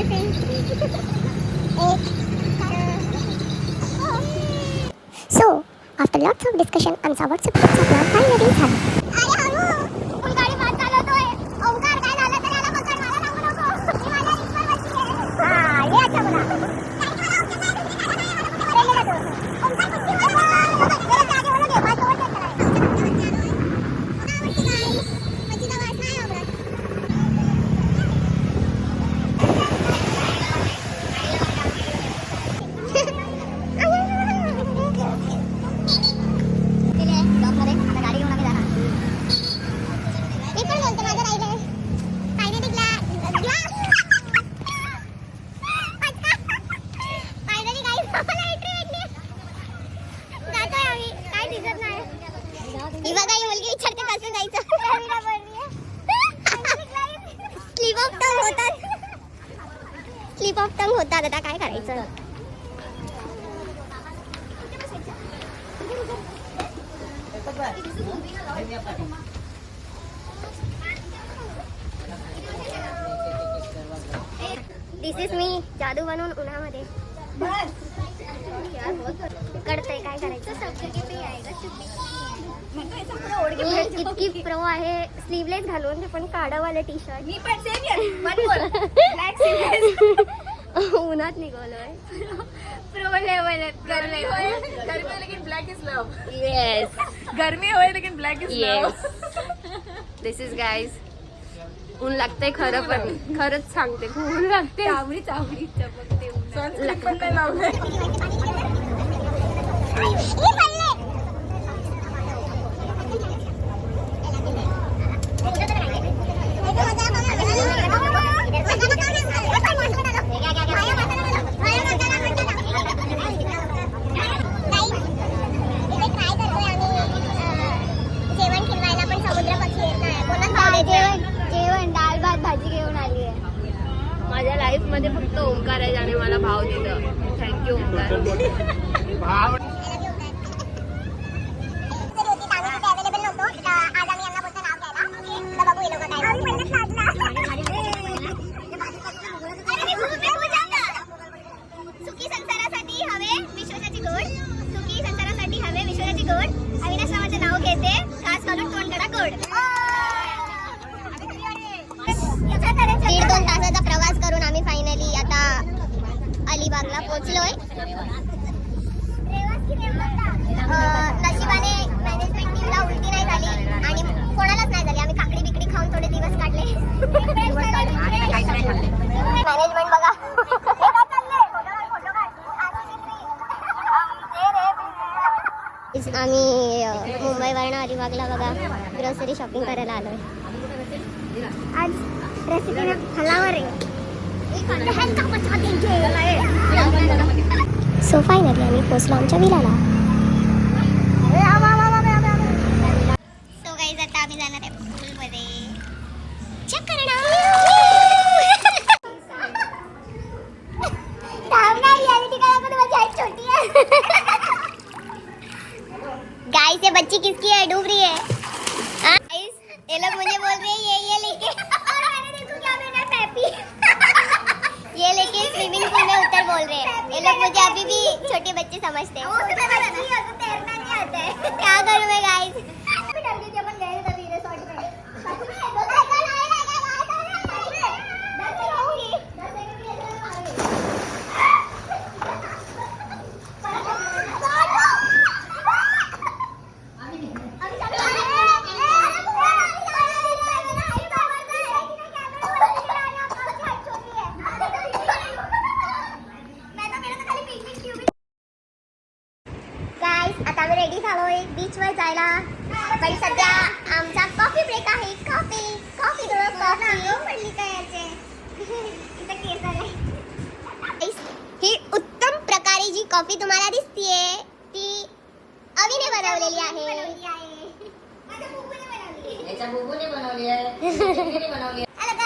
So, after lots of discussion, आमचा WhatsApp ग्रुपचा plan finally झाला. स्लिप ऑफ टंग होतात, आता काय करायचं. दिस इज मी जादू बनवून उन्हामध्ये कडतंय, काय करायचं. इतकी प्रो आहे स्लीवलेस घालून, ते पण काढावाले टी शर्ट. मी पण उन्हात निघालोय. प्रो लेवल है. गर्मी होए लेकिन ब्लैक इज लव. येस, गर्मी होए लेकिन black is love. This is guys. ऊन लागतंय खरं, पण खरंच सांगते खूप ऊन लागते. चावडी चपकते. सनस्क्रीन पण नाही लावलंय. जेवण डाळ भात भाजी घेऊन आली आहे. माझ्या लाईफ मध्ये फक्त ओंकार आहे ज्याने मला भाव दिलं. थँक्यू ओंकार. सुखी संसारासाठी हवे विश्वासाची गोड. सुखी संसारासाठी हवे विश्वासाची गोड. अविनाश नावाचे नाव घेते, खास करून तोंडकडा गोड. 1.5 तासाचा प्रवास करून आम्ही फायनली आता अलिबागला पोहोचलोय. नशिबाने मॅनेजमेंट टीमला उलटी नाही झाली आणि कोणालाच नाही झाली. आम्ही काकडी बिकडी खाऊन थोडे दिवस काढले. मॅनेजमेंट बघा. आम्ही मुंबईवरनं अलिबागला बघा ग्रोसरी शॉपिंग करायला आलोय. आज रेसिपी हलावर आहे. सो फायनली आम्ही पोचलो आमच्या विलाला. सो गाईज आता आम्ही जाणार आहे पूलमध्ये चक्कर गाइस ये बच्ची किसकी है, डूब रही है. गाइस ये लोग मुझे बोल रहे हैं ये लेके और मैंने देखो क्या मैंने पैपी ये लेके स्विमिंग पूल में उतर बोल रहे हैं. ये लोग मुझे अभी भी छोटे बच्चे समझते हैं. तैरना नहीं आता है. क्या करूं मैं गाइस. अपन गए थे तभी रिसोर्ट में. आता आम्ही रेडी झालोय बीचवर जायला. पण सध्या आमचा कॉफी ब्रेक आहे. कॉफी पडली काय याचे इथं केस आले. ही उत्तम प्रकारे जी कॉफी तुम्हाला दिसतीये ती अविने बनवलेली आहे. हॅलो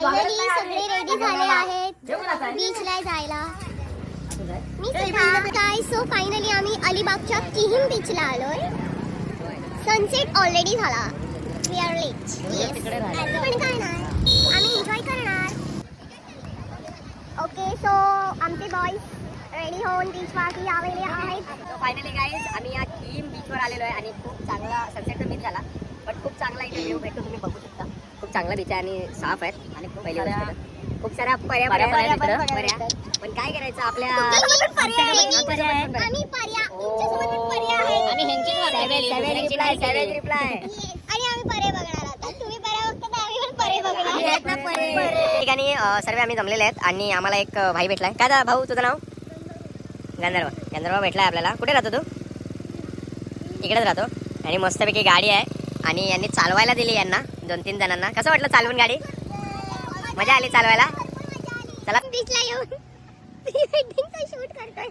गाईस, सगळे रेडी झाले आहेत बीचला जायला. सो फायनली आम्ही अलिबागच्या किहिम बीचला आलोय. सनसेट ऑलरेडी झाला. We are late. आपण बीच पार्टी आलेले आहेत. फायनली गाईज आम्ही या किम बीचवर आलेलो आहे आणि खूप चांगला सनसेट तर मिस झाला पण खूप चांगला इथे व्ह्यू भेटतो. तुम्ही बघू शकता खूप चांगला बीच आहे आणि साफ आहे आणि पहिली गोष्ट तर खूप साऱ्या पर्या पण काय करायचं आपल्या आम्ही पर्या तुमच्यासोबत पर्या आहे आणि ह्यांची रिप्लाय आणि आम्ही पर्या बघणार आता. तुम्ही पर्या बघता तर आम्ही पण पर्या बघणार. ठिकाणी सर्व आम्ही जमलेले आहेत आणि आम्हाला एक भाई भेटलाय. काय दा भाऊ तुझं नाव? गंधर्व भेटलाय आपल्याला. कुठे राहतो तू? इकडेच राहतो आणि मस्तपैकी गाडी आहे आणि यांनी चालवायला दिली यांना 2-3 जणांना. कसं वाटलं चालवून गाडी? मजा आली चालवायला? चला बीचला येऊन प्री वेडिंगचा शूट करतोय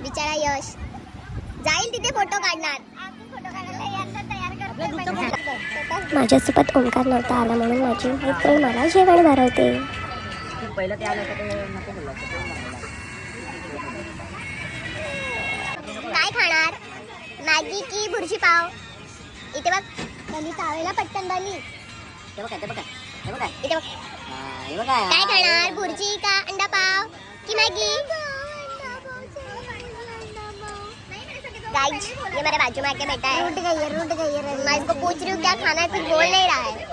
बिचारा यश. जाईल तिथे फोटो काढणार. माझ्यासोबत ओंकार नव्हता आला म्हणून माझी मैत्रीण मला जेवण भरवते. पहिलं ते आलं ते नको बोलला. काय खाणार? मॅगी की भुर्जी पाव? इथे बघ खाली चावेला पटकन बाली. ते बघा इथे बघ हे बघा काय खाणार? भुर्जी का अंडा पाव की मॅगी? गाइस ये मेरे बाजू में आके बैठा है. रूट गई है. मैं इसको पूछ रही हूँ क्या खाना है, कुछ बोल नहीं रहा है.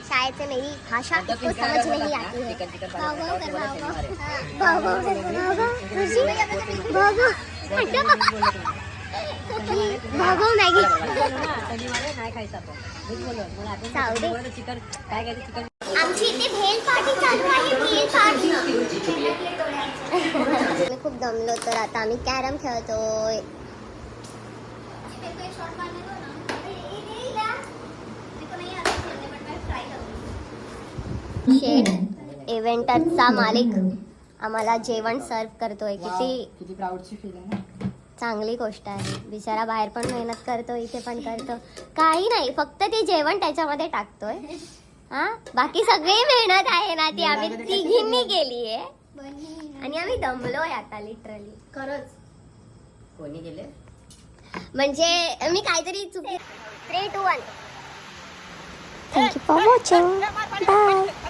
शायद से मेरी भाषा इसको समझ नहीं आती है. भाव मॅगी. आमची इथे भेल पार्टी चालू आहे. भेल पार्टी. मी खूप दमलो तर आता आम्ही कॅरम खेळतोय. शेड इव्हेंटचा मालिक आम्हाला जेवण सर्व करतोय. किती प्राऊडची फील आहे ना. चांगली गोष्ट आहे. बिचारा बाहेर पण मेहनत करतो, इथे पण करतो. काही नाही, फक्त ते जेवण त्याच्यामध्ये टाकतोय. हा बाकी सगळी मेहनत आहे ना ती आम्ही तिघींनी केली आहे आणि आम्ही दमलोय आता लिटरली. खरंच कोणी गेले म्हणजे मी काहीतरी चुकी. 3, 2, 1. Thank you for watching. बाय.